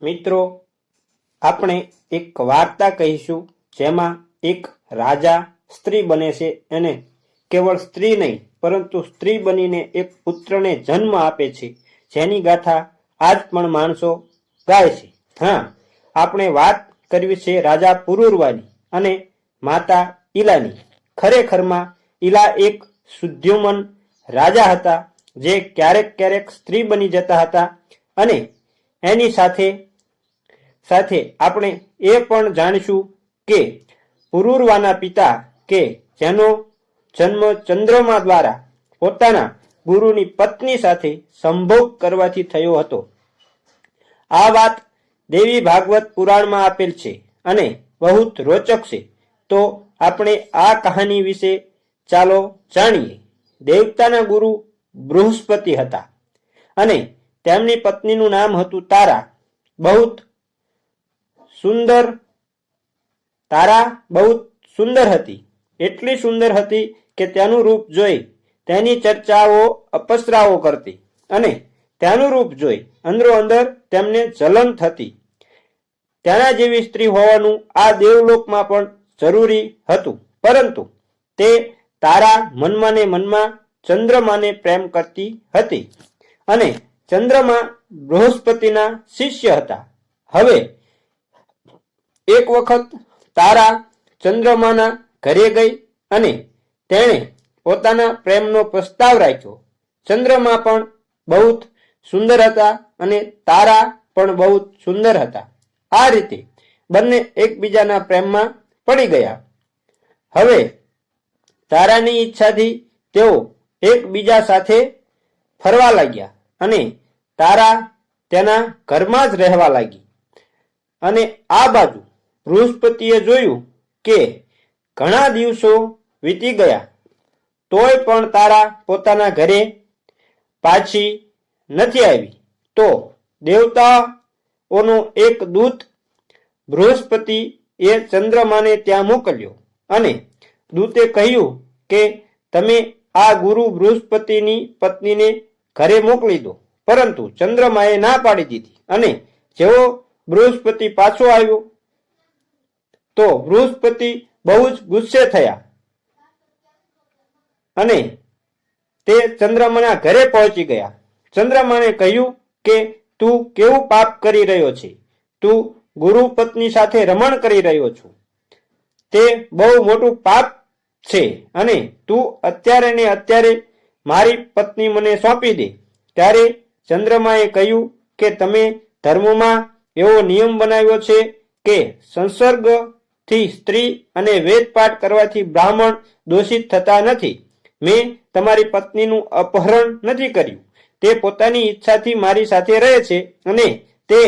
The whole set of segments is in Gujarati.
મિત્રો, આપણે એક વાર્તા કહીશું જેમાં એક રાજા સ્ત્રી બને છે અને કેવળ સ્ત્રી નહીં પરંતુ સ્ત્રી બનીને એક પુત્રને જન્મ આપે છે, જેની ગાથા આજ પણ માણસો ગાય છે. હા, આપણે વાત કરવી છે રાજા પુરુરવાની અને માતા ઈલાની. ખરેખરમાં ઈલા એક શુદ્ધ્યુમન રાજા હતા જે ક્યારેક ક્યારેક સ્ત્રી બની જતા હતા. અને એની સાથે સાથે આપણે એ પણ જાણીશું કે પુરુરવાના પિતા કે જેનો જન્મ ચંદ્રમા દ્વારા પોતાના ગુરુની પત્ની સાથે સંભોગ કરવાથી થયો હતો. આ વાત દેવી ભાગવત પુરાણમાં આપેલ છે અને બહુ રોચક છે. તો આપણે આ કહાની વિશે ચાલો જાણીએ. દેવતાના ગુરુ બૃહસ્પતિ હતા અને તેમની પત્નીનું નામ હતું તારા. બહુ સુંદર હતી. એટલી સુંદર હતી કે તેનું રૂપ જોઈ તેની ચર્ચાઓ અપસરાઓ કરતી અને તેનું રૂપ જોઈ અંદરો અંદર તેમને જલન થતી. તેના જેવી સ્ત્રી હોવાનું આ દેવલોકમાં પણ જરૂરી હતું. પરંતુ તે તારા મનમાં ને મનમાં ચંદ્રમાને પ્રેમ કરતી હતી અને ચંદ્રમા બૃહસ્પતિના શિષ્ય હતા. હવે એક વખત તારા ચંદ્રમાના ઘરે ગઈ અને તેણે પોતાના પ્રેમનો પ્રસ્તાવ રાખ્યો. ચંદ્રમા પણ બહુ સુંદર હતા અને તારા પણ બહુ સુંદર હતા. આ રીતે બંને એકબીજાના પ્રેમમાં પડી ગયા. હવે તારાની ઈચ્છાથી તેઓ એકબીજા સાથે ફરવા લાગ્યા અને તારા તેના ઘરમાં જ રહેવા લાગી. અને આ બાજુ બૃહસ્પતિએ જોયું કે ઘણા દિવસો વીતી ગયા તોય પણ તારા પોતાના ઘરે પાછી નથી આવી. તો દેવતાઓનો એક દૂત બૃહસ્પતિ એ ચંદ્રમાને ત્યાં મોકલ્યો અને દૂતે કહ્યું કે તમે આ ગુરુ બૃહસ્પતિની પત્નીને ઘરે મોકલી દો. પરંતુ ચંદ્રમાએ ના પાડી દીધી અને જેવો બૃહસ્પતિ પાછો આવ્યો તો બૃહસ્પતિ બહુ જ ગુસ્સે થયા અને તે ચંદ્રમાના ઘરે પહોંચી ગયા. ચંદ્રમાને કહ્યું કે તું કેવું પાપ કરી રહ્યો છે? તું ગુરુ પત્ની સાથે રમણ કરી રહ્યો છું. તે બહુ મોટું પાપ છે અને તું અત્યારે ને અત્યારે મારી પત્ની મને સોંપી દે. ત્યારે ચંદ્રમાએ કહ્યું કે તમે ધર્મમાં એવો નિયમ બનાવ્યો છે કે સંસર્ગથી સ્ત્રી અને વેદપાઠ કરવાથી બ્રાહ્મણ દોષિત થતા નથી. મેં તમારી પત્નીનું અપહરણ નથી કર્યું. તે પોતાની ઈચ્છાથી મારી સાથે રહે છે અને તે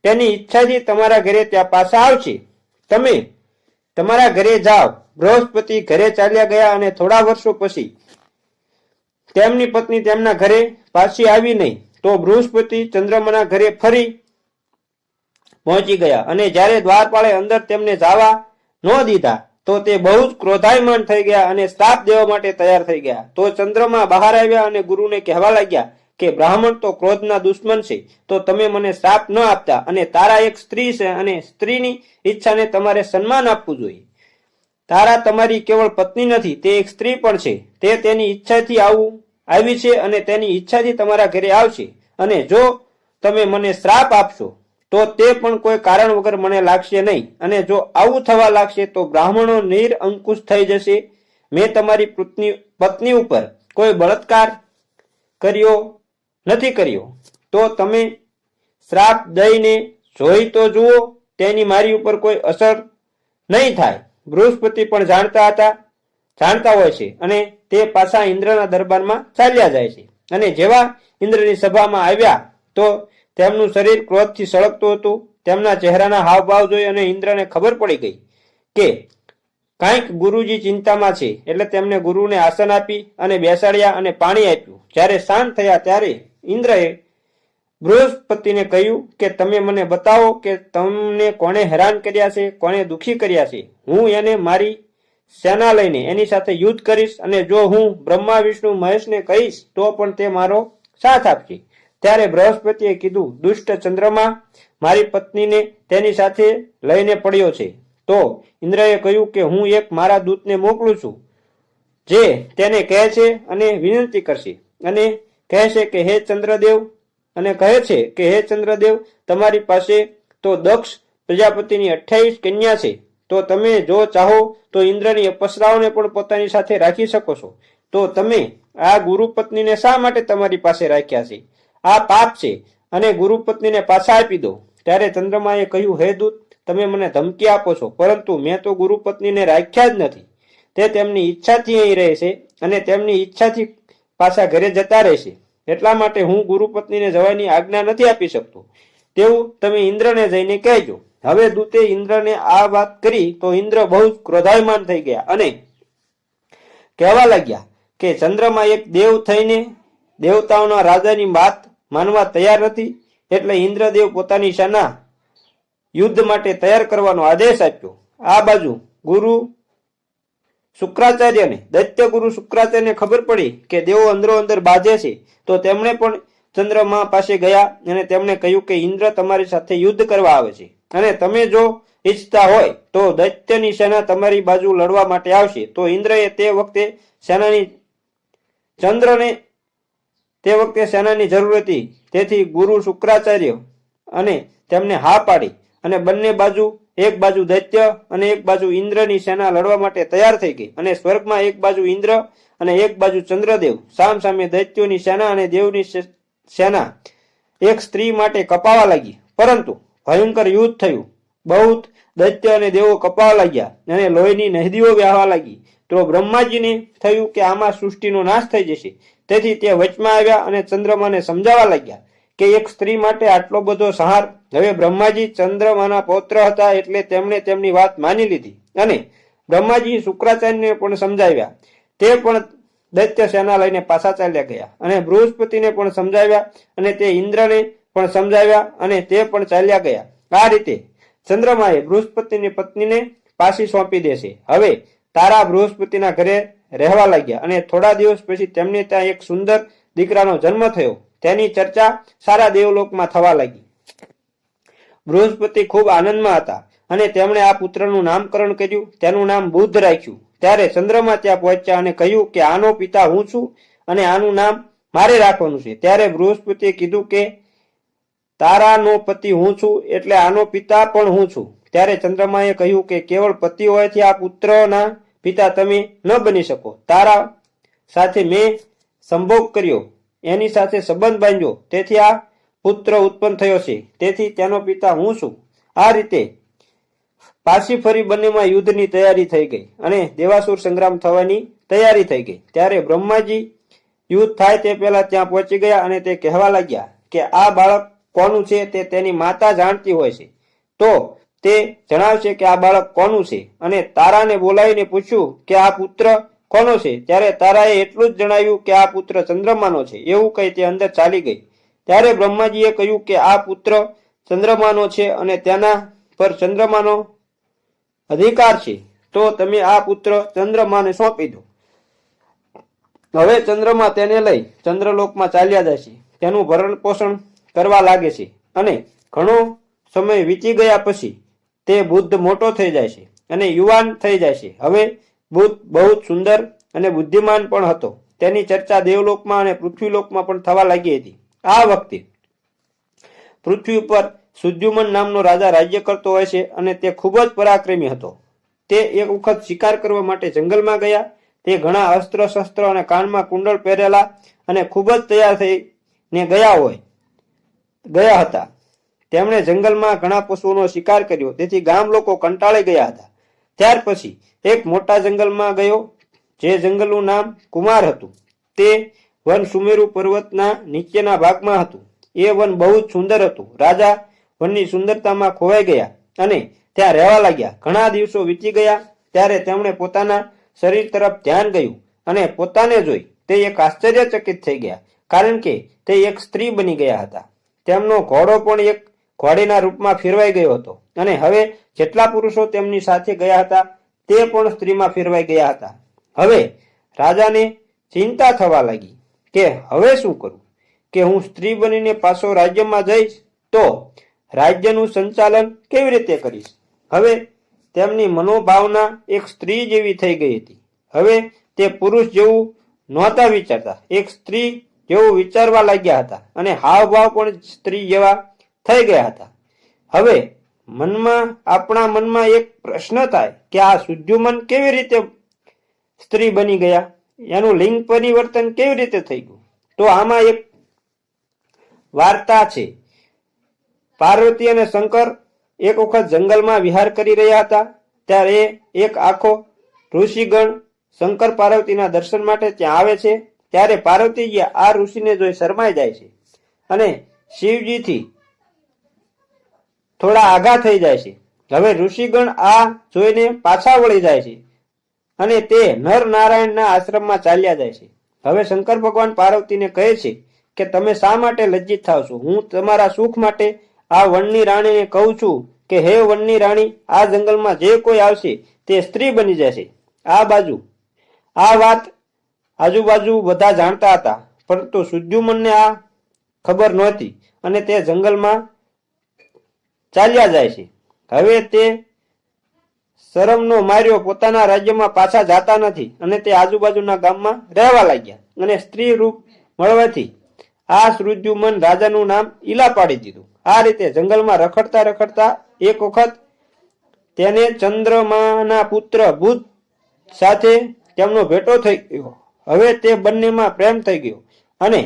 તેની ઈચ્છાથી તમારા ઘરે ત્યાં પાછા આવશે. તમે તમારા ઘરે જાઓ. બૃહસ્પતિ ઘરે ચાલ્યા ગયા અને થોડા વર્ષો પછી તેમની પત્ની તેમના ઘરે પાછી આવી નહીં. તો બૃહસ્પતિ ચંદ્રમાના ઘરે ફરી પહોંચી ગયા અને જ્યારે દ્વારપાળે અંદર તેમને જવા ન દીધા તો તે બહુ જ ક્રોધાયમાન થઈ ગયા અને શ્રાપ દેવા માટે તૈયાર થઈ ગયા. તો ચંદ્રમા બહાર આવ્યા અને ગુરુને કહેવા લાગ્યા કે બ્રાહ્મણ તો ક્રોધના દુશ્મન છે, તો તમે મને શ્રાપ ન આપતા. અને તારા એક સ્ત્રી છે અને સ્ત્રીની ઈચ્છાને તમારે સન્માન આપવું જોઈએ. તારા તમારી કેવળ પત્ની નથી, તે એક સ્ત્રી પણ છે. તે તેની ઈચ્છાથી આવી છે અને તેની ઈચ્છાથી તમારા ઘરે આવશે. અને જો તમે મને શ્રાપ આપશો તો તે પણ કોઈ કારણ વગર મને લાગશે નહીં. અને જો આવું થવા લાગશે તો બ્રાહ્મણો નિરંકુશ થઈ જશે. મેં તમારી પત્ની ઉપર કોઈ બળાત્કાર નથી કર્યો. તો તમે શ્રાપ દઈને જોઈ તો જુઓ, તેની મારી ઉપર કોઈ અસર નહીં થાય. બૃહસ્પતિ પણ જાણતા હોય છે અને તે પાછા ઇન્દ્રના દરબારમાં ચાલ્યા જાય છે. અને જેવા ઇન્દ્રની સભામાં આવ્યા તો તેમનું શરીર ક્રોધથી સળગતું હતું. તેમના ચહેરાના હાવભાવ જોઈ અને ઇન્દ્રને ખબર પડી ગઈ કે કાંઈક ગુરુજી ચિંતામાં છે. એટલે તેમને ગુરુને આસન આપી અને બેસાડ્યા અને પાણી આપ્યું. જ્યારે શાંત થયા ત્યારે ઇન્દ્રએ બૃહસ્પતિને કહ્યું કે તમે મને બતાવો કે તમને કોણે હેરાન કર્યા છે, કોણે દુઃખી કર્યા છે. હું એને મારી સેના લઈને એની સાથે યુદ્ધ કરીશ અને જો હું બ્રહ્મા વિષ્ણુ મહેશને કહીશ તો પણ તે મારો સાથ આપશે. ત્યારે બૃહસ્પતિએ કીધું, દુષ્ટ ચંદ્રમા મારી પત્નીને તેની સાથે લઈને પડ્યો છે. તો ઇન્દ્રએ કહ્યું કે હું એક મારા દૂતને મોકલું છું, જે તેને કહે છે અને વિનંતી કરશે અને કહે છે કે હે ચંદ્રદેવ તમારી પાસે તો દક્ષ પ્રજાપતિની 28 કન્યા છે. તો તમે જો ચાહો તો ઇન્દ્રની અપ્સરાઓને પણ પોતાની સાથે રાખી શકો છો. તો તમે આ ગુરુપત્નીને શા માટે તમારી પાસે રાખ્યા છે? આ પાપ છે અને ગુરુપત્નીને પાછા આપી દો. ત્યારે ચંદ્રમાએ કહ્યું, હે દૂત, તમે મને ધમકી આપો છો, પરંતુ મેં તો ગુરુપત્નીને રાખ્યા જ નથી. તે તેમની ઈચ્છાથી અહીં રહે છે અને તેમની ઈચ્છાથી પાછા ઘરે જતા રહેશે. એટલા માટે હું ગુરુપત્નીને જવાની આજ્ઞા નથી આપી શકતો. તેવું તમે ઇન્દ્રને જઈને કહેજો. હવે દૂતે ઇન્દ્રને આ વાત કરી તો ઇન્દ્ર બહુ જ ક્રોધાયમાન થઈ ગયા અને કહેવા લાગ્યા કે ચંદ્રમા એક દેવ થઈને દેવતાઓના રાજાની વાત માનવા તૈયાર નથી. એટલે ઇન્દ્રદેવ પોતાની સેના યુદ્ધ માટે તૈયાર કરવાનો આદેશ આપ્યો. આ બાજુ દૈત્ય ગુરુ શુક્રાચાર્યને ખબર પડી કે દેવો અંદરો અંદર બાજે છે. તો તેમણે પણ ચંદ્રમા પાસે ગયા અને તેમણે કહ્યું કે ઇન્દ્ર તમારી સાથે યુદ્ધ કરવા આવે છે અને તમે જો ઈચ્છતા હોય તો દૈત્યની સેના તમારી બાજુ લડવા માટે આવશે. તો ઇન્દ્રએ તે વખતે સેનાની જરૂર હતી. તેથી ગુરુ શુક્રાચાર્ય અને તેમને હા પાડી અને બંને બાજુ, એક બાજુ દૈત્ય અને એક બાજુ ઇન્દ્રની સેના લડવા માટે તૈયાર થઈ ગઈ. અને સ્વર્ગમાં એક બાજુ ઇન્દ્ર અને એક બાજુ ચંદ્રદેવ સામ સામે દૈત્યોની સેના અને દેવની સેના એક સ્ત્રી માટે કપાવા લાગી. પરંતુ ભયંકર યુદ્ધ થયું. બહુ દૈત્ય અને દેવો કપાવા લાગ્યા અને લોહીની નદીઓ વહેવા લાગી. તો બ્રહ્માજીને થયું કે આમાં સૃષ્ટિનો નાશ થઈ જશે. તેથી તે વચમાં આવ્યા અને ચંદ્રમાને સમજાવવા લાગ્યા કે એક સ્ત્રી માટે આટલો બધો સંહાર. હવે બ્રહ્માજી ચંદ્રમાના પૌત્ર હતા એટલે તેમણે તેમની વાત માની લીધી અને બ્રહ્માજી શુક્રાચાર્યને પણ સમજાવ્યા. તે પણ દૈત્ય સેના લઈને પાછા ચાલ્યા ગયા અને બૃહસ્પતિને પણ સમજાવ્યા અને તે ઇન્દ્રને પણ સમજાવ્યા અને તે પણ ચાલ્યા ગયા. આ રીતે ચંદ્રમાએ બૃહસ્પતિની પત્નીને પાછી સોંપી દેશે. હવે તારા બૃહસ્પતિના ઘરે રહેવા લાગ્યા અને થોડા દિવસ પછી તેમને ત્યાં એક સુંદર દીકરાનો જન્મ થયો. તેની ચર્ચા સારા દેવલોકમાં થવા લાગી. બૃહસ્પતિ ખૂબ આનંદમાં હતા અને તેમણે આ પુત્રનું નામકરણ કર્યું. તેનું નામ બુદ્ધ રાખ્યું. ત્યારે ચંદ્રમા ત્યાં પહોંચ્યા અને કહ્યું કે આનો પિતા હું છું અને આનું નામ મારે રાખવાનું છે. ત્યારે બૃહસ્પતિએ કીધું કે તારાનો પતિ હું છું એટલે આનો પિતા પણ હું છું. ત્યારે ચંદ્રમાએ કહ્યું કે કેવળ પતિ હોવાથી આ પુત્રના પિતા તમે ન બની શકો. તારા સાથે મેં સંભોગ કર્યો, એની સાથે સંબંધ બાંધ્યો, તેથી આ પુત્ર ઉત્પન્ન થયો છે. તેથી તેનો પિતા હું છું. આ રીતે પાછી ફરી બંનેમાં યુદ્ધની તૈયારી થઈ ગઈ અને દેવાસુર સંગ્રામ થવાની તૈયારી થઈ ગઈ. ત્યારે બ્રહ્માજી યુદ્ધ થાય તે પહેલા ત્યાં પહોંચી ગયા અને તે કહેવા લાગ્યા કે આ બાળક કોનું છે તે તેની માતા જાણતી હોય છે. તો તે જણાવશે કે આ બાળક કોનું છે. અને તારાને બોલાવીને પૂછ્યું કે આ પુત્ર કોનો છે. ત્યારે તારાએ એટલું જ જણાવ્યું કે આ પુત્ર ચંદ્રમાનો છે. એવું કહી તે અંદર ચાલી ગઈ. ત્યારે બ્રહ્માજીએ કહ્યું કે આ પુત્ર ચંદ્રમાનો છે અને તેના પર ચંદ્રમાનો અધિકાર છે. તો તમે આ પુત્ર ચંદ્રમાને સોંપી દો. હવે ચંદ્રમા તેને લઈ ચંદ્રલોકમાં ચાલ્યા જાય છે. તેનું ભરણ પોષણ કરવા લાગે છે અને ઘણો સમય વીતી ગયા પછી તે બુદ્ધ મોટો થઈ જાય છે અને યુવાન થઈ જાય છે. હવે બુદ્ધ બહુ સુંદર અને બુદ્ધિમાન પણ હતો. તેની ચર્ચા દેવલોકમાં અને પૃથ્વીલોકમાં પણ થવા લાગી હતી. આ વખતે પૃથ્વી ઉપર સુદ્યુમન નામનો રાજા રાજ્ય કરતો હોય છે અને તે ખૂબ જ પરાક્રમી હતો. તે એક વખત શિકાર કરવા માટે જંગલમાં ગયા. તે ઘણા અસ્ત્ર શસ્ત્ર અને કાનમાં કુંડળ પહેરેલા અને ખૂબ જ તૈયાર થઈને ગયા હતા. તેમણે જંગલમાં ઘણા પશુઓનો શિકાર કર્યો. તેથી ગામ લોકો કંટાળી ગયા હતા. ત્યાર પછી એક મોટા જંગલમાં ગયો, જે જંગલનું નામ કુમાર હતું. તે વન સુમેરુ પર્વતના નીચેના ભાગમાં હતું. એ વન બહુ જ સુંદર હતું. રાજા વનની સુંદરતામાં ખોવાઈ ગયા અને ત્યાં રહેવા લાગ્યા. ઘણા દિવસો વીતી ગયા. ત્યારે તેમણે પોતાના શરીર તરફ ધ્યાન ગયું અને પોતાને જોઈ તે એક આશ્ચર્યચકિત થઈ ગયા, કારણ કે તે એક સ્ત્રી બની ગયા હતા. તેમનો ઘોડો પણ એક ઘોડીના રૂપમાં ફેરવાઈ ગયો હતો અને હવે જેટલા પુરુષો તેમની સાથે ગયા હતા તે પણ સ્ત્રીમાં ફેરવાઈ ગયા હતા. હવે રાજાને ચિંતા થવા લાગી કે હવે શું કરવું, કે હું સ્ત્રી બનીને પાછો રાજ્યમાં જઈશ તો રાજ્યનું સંચાલન કેવી રીતે કરીશ? હવે તેમની મનોભાવના એક સ્ત્રી જેવી થઈ ગઈ હતી. હવે તે પુરુષ જેવું નહોતા વિચારતા, એક સ્ત્રી જેવું વિચારવા લાગ્યા હતા અને હાવભાવ પણ સ્ત્રી જેવા થઈ ગયા હતા. હવે આપણા મનમાં એક પ્રશ્ન થાય કે આ સુદ્યુમન કેવી રીતે સ્ત્રી બની ગયા? એનું લિંગ પરિવર્તન કેવી રીતે થઈ ગયું? તો આમાં એક વાર્તા છે. પાર્વતી અને શંકર એક વખત જંગલમાં વિહાર કરી રહ્યા હતા. ત્યારે એક આખો ઋષિગણ શંકર પાર્વતીના દર્શન માટે ત્યાં આવે છે. ત્યારે પાર્વતીજી આ ઋષિને જોઈ શરમાઈ જાય છે અને શિવજીથી થોડા આઘા થઈ જાય છે. હવે ઋષિગણ આ જોઈને પાછા વળી જાય છે અને તે નર નારાયણના આશ્રમમાં ચાલ્યા જાય છે. હવે શંકર ભગવાન પાર્વતીને કહે છે કે તમે શા માટે લજ્જિત થાવ છો? હું તમારા સુખ માટે આ વનની રાણીને કહું છું કે હે વનની રાણી, આ જંગલમાં જે કોઈ આવશે તે સ્ત્રી બની જશે. આ વાત આજુબાજુ બધા જાણતા હતા, પરંતુ સુદ્યુમનને આ ખબર નહોતી અને તે જંગલમાં ચાલ્યા જાય છે. હવે તે શરમનો માર્યો પોતાના રાજ્યમાં પાછા જાતા નથી અને તે આજુબાજુના ગામમાં રહેવા લાગ્યા અને સ્ત્રી રૂપ મળવાથી આ સુદ્યુમન રાજાનું નામ ઈલા પાડી દીધું. આ રીતે જંગલમાં રખડતા રખડતા એક વખત તેને ચંદ્રમાના પુત્ર બુધ સાથે તેમનો ભેટો થઈ ગયો. હવે તે બંનેમાં પ્રેમ થઈ ગયો અને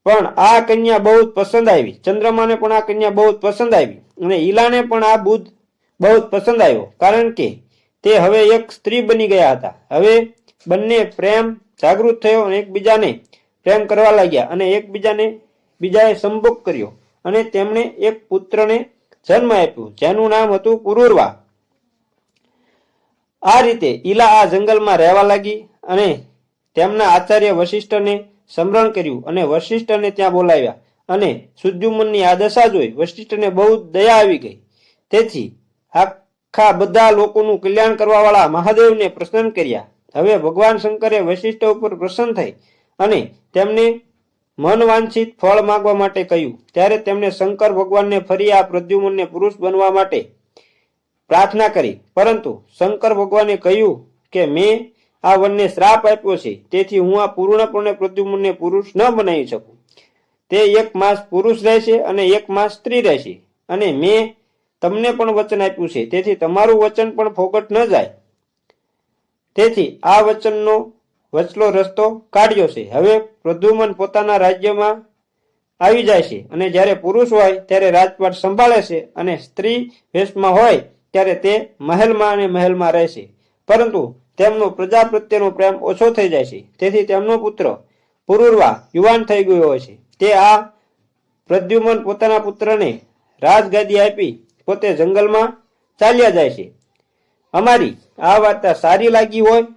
પણ આ કન્યા બહુ પસંદ આવી. ચંદ્રમાને પણ આ કન્યા બહુ પસંદ આવી અને ઈલાને પણ આ બુધ બહુ પસંદ આવ્યો, કારણ કે તે હવે એક સ્ત્રી બની ગયા હતા. હવે બંને પ્રેમ જાગૃત થયો અને એકબીજાને પ્રેમ કરવા લાગ્યા અને બીજાએ સંભોગ કર્યો અને તેમણે એક પુત્રને જન્મ આપ્યો જેનું નામ હતું પુરુરવા. આ રીતે ઈલા આ જંગલમાં રહેવા લાગી અને તેમના આચાર્ય વશિષ્ઠને સ્મરણ કર્યું અને વશિષ્ઠને ત્યાં બોલાવ્યા અને સુદ્યુમનની આ દશા જોઈ વશિષ્ઠને બહુ દયા આવી ગઈ. તેથી આખા બધા લોકોનું કલ્યાણ કરવા વાળા મહાદેવને પ્રસન્ન કર્યા. હવે ભગવાન શંકરે વશિષ્ઠ ઉપર પ્રસન્ન થઈ અને તેમને મનવાંછિત ફળ માંગવા માટે કહ્યું. ત્યારે તેમણે શંકર ભગવાનને ફરી આ પ્રદ્યુમનને પુરુષ બનવા માટે પ્રાર્થના કરી, પરંતુ શંકર ભગવાને કહ્યું કે મેં આ વનને શ્રાપ આપ્યો છે, તેથી હું આ પૂર્ણપણે પ્રદ્યુમનને પુરુષ ન બનાવી શકું. તે એક માસ પુરુષ રહેશે અને એક માસ સ્ત્રી રહેશે અને મેં તમને પણ વચન આપ્યું છે, તેથી તમારું વચન પણ ફોગટ ન જાય. તેથી આ વચનનો વચલો રસ્તો કાઢ્યો છે. હવે પ્રદ્યુમન પોતાના રાજ્યમાં આવી જાય છે અને જ્યારે પુરુષ હોય ત્યારે રાજપાટ સંભાળે છે અને સ્ત્રી વેશમાં હોય ત્યારે તે મહેલમાં રહેશે. પરંતુ તેમનો પ્રજા પ્રત્યેનો પ્રેમ ઓછો થઈ જાય છે. તેથી તેમનો પુત્ર પુરુરવા યુવાન થઈ ગયો હોય છે. તે આ પ્રદ્યુમન પોતાના પુત્રને રાજગાદી આપી પોતે જંગલમાં ચાલ્યા જાય છે. અમારી આ વાર્તા સારી લાગી હોય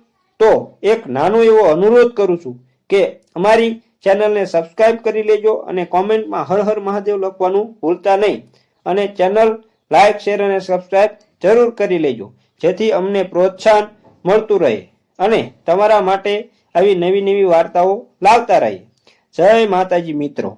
તો એક નાનો એવો અનુરોધ કરું છું કે અમારી ચેનલને સબસ્ક્રાઇબ કરી લેજો અને કોમેન્ટમાં હર હર મહાદેવ લખવાનું ભૂલતા નહીં અને ચેનલ લાઇક, શેર અને સબસ્ક્રાઇબ જરૂર કરી લેજો, જેથી અમને પ્રોત્સાહન મળતું રહે અને તમારા માટે આવી નવી વાર્તાઓ લાવતા રહીએ. જય માતાજી મિત્રો.